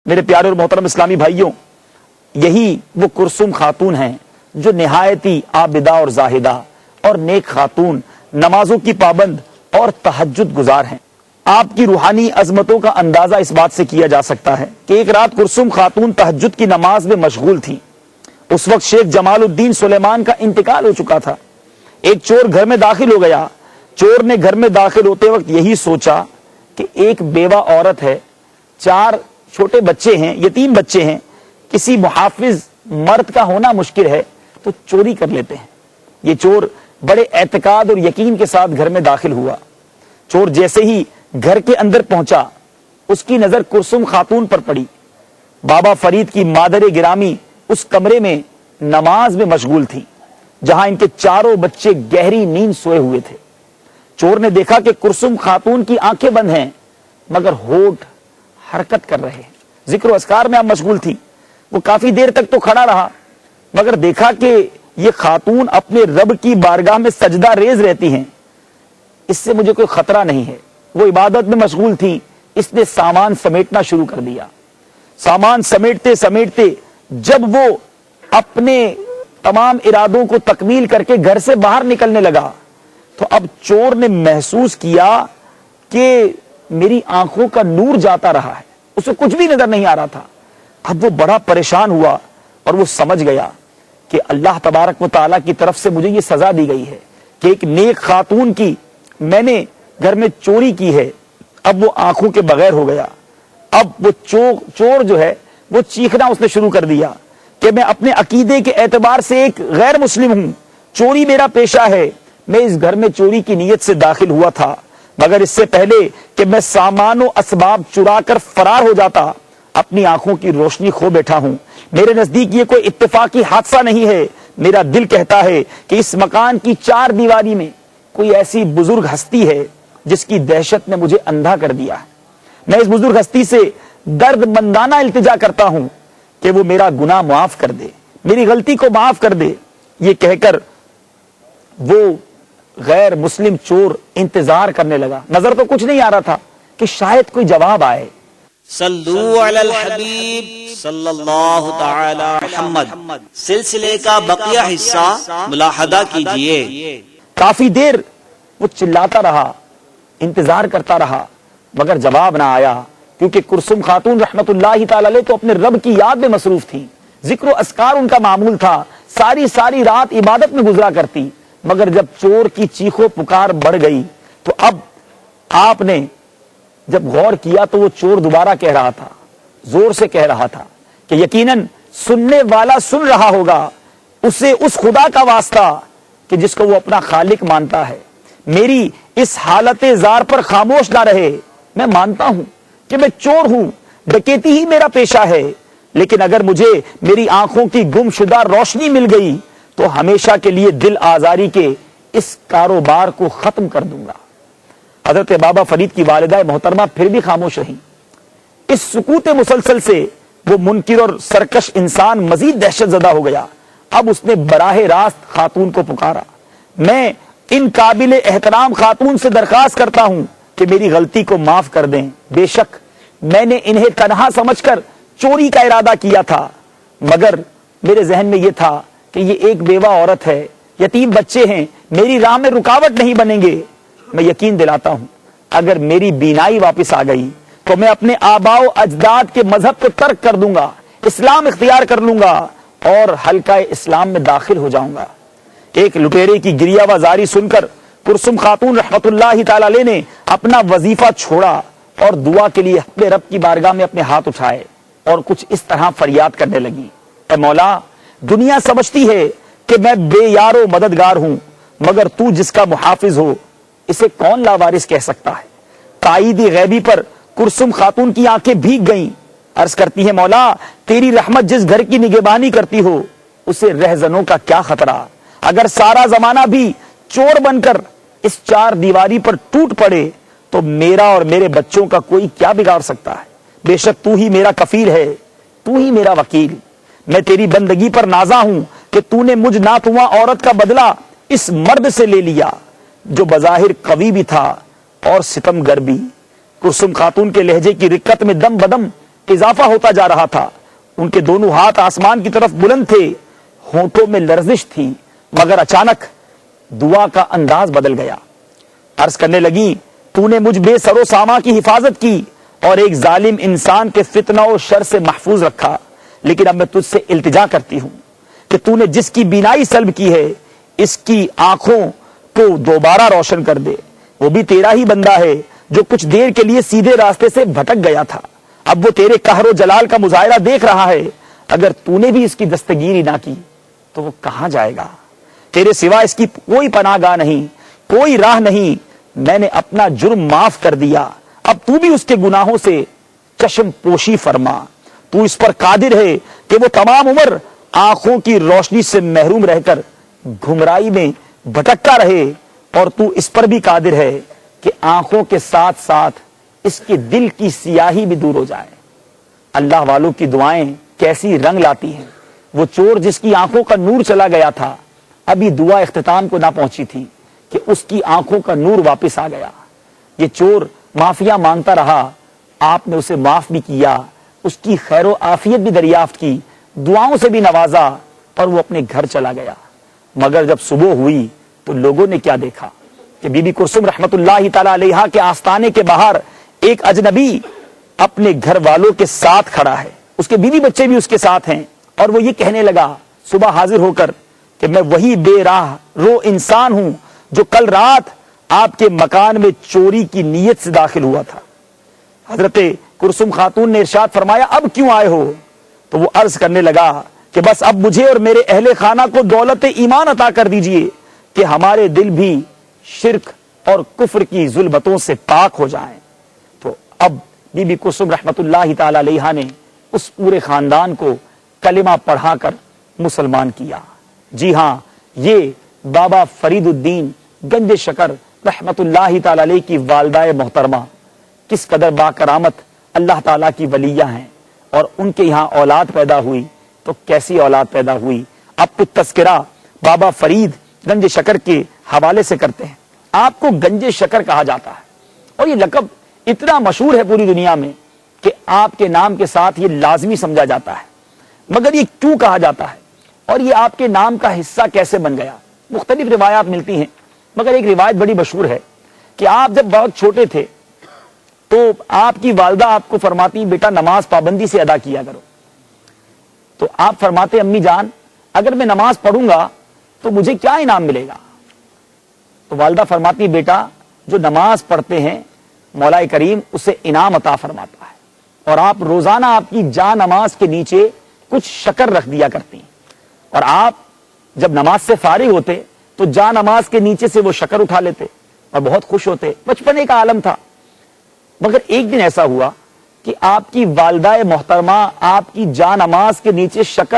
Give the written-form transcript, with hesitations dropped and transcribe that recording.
میرے پیارے اور محترم اسلامی بھائیوں، یہی وہ کلثوم خاتون ہیں جو نہایتی عابدہ اور زاہدہ اور نیک خاتون، نمازوں کی پابند اور تہجد گزار ہیں۔ آپ کی روحانی عظمتوں کا اندازہ اس بات سے کیا جا سکتا ہے کہ ایک رات کلثوم خاتون تہجد کی نماز میں مشغول تھی۔ اس وقت شیخ جمال الدین سلیمان کا انتقال ہو چکا تھا۔ ایک چور گھر میں داخل ہو گیا۔ چور نے گھر میں داخل ہوتے وقت یہی سوچا کہ ایک بیوہ عورت ہے، 4 چھوٹے بچے ہیں، یتیم بچے ہیں، کسی محافظ مرد کا ہونا مشکل ہے تو چوری کر لیتے ہیں۔ یہ چور بڑے اعتقاد اور یقین کے ساتھ گھر میں داخل ہوا۔ چور جیسے ہی گھر کے اندر پہنچا، اس کی نظر کلثوم خاتون پر پڑی۔ بابا فرید کی مادر گرامی اس کمرے میں نماز میں مشغول تھی جہاں ان کے 4 بچے گہری نیند سوئے ہوئے تھے۔ چور نے دیکھا کہ کلثوم خاتون کی آنکھیں بند ہیں مگر ہونٹ حرکت کر رہے ہیں، ذکر و اذکار میں اب مشغول تھی۔ وہ کافی دیر تک تو کھڑا رہا مگر دیکھا کہ یہ خاتون اپنے رب کی بارگاہ میں سجدہ ریز رہتی ہیں، اس سے مجھے کوئی خطرہ نہیں ہے۔ وہ عبادت میں مشغول تھی، اس نے سامان سمیٹنا شروع کر دیا۔ سامان سمیٹتے سمیٹتے جب وہ اپنے تمام ارادوں کو تکمیل کر کے گھر سے باہر نکلنے لگا تو اب چور نے محسوس کیا کہ میری آنکھوں کا نور جاتا رہا ہے، اسے کچھ بھی نظر نہیں آ رہا تھا۔ اب وہ بڑا پریشان ہوا اور وہ سمجھ گیا کہ اللہ تبارک و تعالیٰ کی طرف سے مجھے یہ سزا دی گئی ہے کہ ایک نیک خاتون کی میں نے گھر میں چوری کی ہے۔ اب وہ آنکھوں کے بغیر ہو گیا۔ اب وہ چور جو ہے وہ چیخنا اس نے شروع کر دیا کہ میں اپنے عقیدے کے اعتبار سے ایک غیر مسلم ہوں، چوری میرا پیشہ ہے۔ میں اس گھر میں چوری کی نیت سے داخل ہوا تھا مگر اس سے پہلے کہ میں سامان و اسباب چرا کر فرار ہو جاتا اپنی آنکھوں کی روشنی کھو بیٹھا ہوں۔ میرے نزدیک یہ کوئی اتفاقی حادثہ نہیں ہے۔ میرا دل کہتا ہے کہ اس مکان کی 4 دیواری میں کوئی ایسی بزرگ ہستی ہے جس کی دہشت نے مجھے اندھا کر دیا ہے۔ میں اس بزرگ ہستی سے درد مندانہ التجا کرتا ہوں کہ وہ میرا گناہ معاف کر دے، میری غلطی کو معاف کر دے۔ یہ کہہ کر وہ غیر مسلم چور انتظار کرنے لگا۔ نظر تو کچھ نہیں آ رہا تھا کہ شاید کوئی جواب آئے۔ صلو علی الحبیب صلی اللہ تعالی محمد سلسلے کا بقیہ حصہ ملاحظہ کیجئے۔ کافی دیر وہ چلاتا رہا، انتظار کرتا رہا مگر جواب نہ آیا، کیونکہ کلثوم خاتون رحمت اللہ تعالی علیہ تو اپنے رب کی یاد میں مصروف تھی، ذکر و اذکار ان کا معمول تھا، ساری رات عبادت میں گزرا کرتی۔ مگر جب چور کی چیخو پکار بڑھ گئی تو اب آپ نے جب غور کیا تو وہ چور دوبارہ کہہ رہا تھا، زور سے کہہ رہا تھا کہ یقیناً سننے والا سن رہا ہوگا، اسے اس خدا کا واسطہ کہ جس کو وہ اپنا خالق مانتا ہے، میری اس حالت زار پر خاموش نہ رہے۔ میں مانتا ہوں کہ میں چور ہوں، ڈکیتی ہی میرا پیشہ ہے، لیکن اگر مجھے میری آنکھوں کی گم شدہ روشنی مل گئی تو ہمیشہ کے لیے دل آزاری کے اس کاروبار کو ختم کر دوں گا۔ حضرت بابا فرید کی والدہ محترمہ پھر بھی خاموش رہیں۔ اس سکوت مسلسل سے وہ منکر اور سرکش انسان مزید دہشت زدہ ہو گیا۔ اب اس نے براہ راست خاتون کو پکارا، میں ان قابل احترام خاتون سے درخواست کرتا ہوں کہ میری غلطی کو معاف کر دیں۔ بے شک میں نے انہیں تنہا سمجھ کر چوری کا ارادہ کیا تھا مگر میرے ذہن میں یہ تھا کہ یہ ایک بیوہ عورت ہے، یتیم بچے ہیں، میری راہ میں رکاوٹ نہیں بنیں گے۔ میں یقین دلاتا ہوں اگر میری بینائی واپس آ گئی تو میں اپنے آباء و اجداد کے مذہب کو ترک کر دوں گا، اسلام اختیار کر لوں گا اور حلقہ اسلام میں داخل ہو جاؤں گا۔ ایک لٹیرے کی گریہ و زاری سن کر کلثوم خاتون رحمت اللہ تعالی علیہ نے اپنا وظیفہ چھوڑا اور دعا کے لیے اپنے رب کی بارگاہ میں اپنے ہاتھ اٹھائے اور کچھ اس طرح فریاد کرنے لگی، اے مولا، دنیا سمجھتی ہے کہ میں بے یار و مددگار ہوں مگر تو جس کا محافظ ہو اسے کون لاوارث کہہ سکتا ہے۔ تائید غیبی پر کلثوم خاتون کی آنکھیں بھیگ گئیں، عرض کرتی ہے، مولا تیری رحمت جس گھر کی نگہبانی کرتی ہو اسے رہزنوں کا کیا خطرہ، اگر سارا زمانہ بھی چور بن کر اس 4 دیواری پر ٹوٹ پڑے تو میرا اور میرے بچوں کا کوئی کیا بگاڑ سکتا ہے۔ بے شک تو ہی میرا کفیل ہے، تو ہی میرا وکیل۔ میں تیری بندگی پر نازا ہوں کہ تو نے مجھ ناتواں عورت کا بدلہ اس مرد سے لے لیا جو بظاہر قوی بھی تھا اور ستم گر بھی۔ کلثوم خاتون کے لہجے کی رقت میں دم بدم اضافہ ہوتا جا رہا تھا. ان کے دونوں ہاتھ آسمان کی طرف بلند تھے, ہونٹوں میں لرزش تھی, مگر اچانک دعا کا انداز بدل گیا. عرض کرنے لگی, تو نے مجھ بے سر و ساما کی حفاظت کی اور ایک ظالم انسان کے فتنہ و شر سے محفوظ رکھا, لیکن اب میں تجھ سے التجا کرتی ہوں کہ تو نے جس کی بینائی سلب کی ہے اس کی آنکھوں کو دوبارہ روشن کر دے. وہ بھی تیرا ہی بندہ ہے جو کچھ دیر کے لیے سیدھے راستے سے بھٹک گیا تھا. اب وہ تیرے قہر و جلال کا مظاہرہ دیکھ رہا ہے. اگر تو نے بھی اس کی دستگیری نہ کی تو وہ کہاں جائے گا؟ تیرے سوا اس کی کوئی پناہ گاہ نہیں, کوئی راہ نہیں. میں نے اپنا جرم معاف کر دیا, اب تو بھی اس کے گناہوں سے چشم پوشی فرما. تو اس پر قادر ہے کہ وہ تمام عمر آنکھوں کی روشنی سے محروم رہ کر گمراہی میں بھٹکتا رہے, اور تو اس پر بھی قادر ہے کہ آنکھوں کے ساتھ ساتھ اس کے دل کی سیاہی بھی دور ہو جائے. اللہ والوں کی دعائیں کیسی رنگ لاتی ہیں. وہ چور جس کی آنکھوں کا نور چلا گیا تھا, ابھی دعا اختتام کو نہ پہنچی تھی کہ اس کی آنکھوں کا نور واپس آ گیا. یہ چور معافیا مانگتا رہا, آپ نے اسے معاف بھی کیا, اس کی خیر و عافیت بھی دریافت کی, دعاؤں سے بھی نوازا, اور وہ اپنے گھر چلا گیا. مگر جب صبح ہوئی تو لوگوں نے کیا دیکھا کہ بی بی کلثوم رحمت اللہ تعالی علیہا کے آستانے کے باہر ایک اجنبی اپنے گھر والوں کے ساتھ کھڑا ہے, اس کے بیوی بچے بھی اس کے ساتھ ہیں, اور وہ یہ کہنے لگا صبح حاضر ہو کر کہ میں وہی بے راہ رو انسان ہوں جو کل رات آپ کے مکان میں چوری کی نیت سے داخل ہوا تھا. حضرت کلثوم خاتون نے ارشاد فرمایا, اب کیوں آئے ہو؟ تو وہ عرض کرنے لگا کہ بس اب مجھے اور میرے اہل خانہ کو دولت ایمان عطا کر دیجئے کہ ہمارے دل بھی شرک اور کفر کی ظلمتوں سے پاک ہو جائیں. تو اب بی بی کلثوم رحمت اللہ تعالی علیہا نے اس پورے خاندان کو کلمہ پڑھا کر مسلمان کیا. جی ہاں, یہ بابا فرید الدین گنج شکر رحمت اللہ تعالی علیہ کی والدہ محترمہ کس قدر با کرامت اللہ تعالیٰ کی ولیہ ہیں, اور ان کے یہاں اولاد پیدا ہوئی تو کیسی اولاد پیدا ہوئی. اب کچھ تذکرہ بابا فرید گنج شکر کے حوالے سے کرتے ہیں. آپ کو گنج شکر کہا جاتا ہے, اور یہ لقب اتنا مشہور ہے پوری دنیا میں کہ آپ کے نام کے ساتھ یہ لازمی سمجھا جاتا ہے. مگر یہ کیوں کہا جاتا ہے اور یہ آپ کے نام کا حصہ کیسے بن گیا؟ مختلف روایات ملتی ہیں, مگر ایک روایت بڑی مشہور ہے کہ آپ جب بہت چھوٹے تھے تو آپ کی والدہ آپ کو فرماتی, بیٹا نماز پابندی سے ادا کیا کرو. تو آپ فرماتے, امی جان اگر میں نماز پڑھوں گا تو مجھے کیا انعام ملے گا؟ تو والدہ فرماتی, بیٹا جو نماز پڑھتے ہیں مولا کریم اسے انعام عطا فرماتا ہے, اور آپ روزانہ آپ کی جا نماز کے نیچے کچھ شکر رکھ دیا کرتی ہیں, اور آپ جب نماز سے فارغ ہوتے تو جا نماز کے نیچے سے وہ شکر اٹھا لیتے اور بہت خوش ہوتے. بچپنے کا عالم تھا. مگر ایک دن ایسا ہوا کہ آپ کی والدہ محترمہ آپ کی جا نماز کے نیچے شکر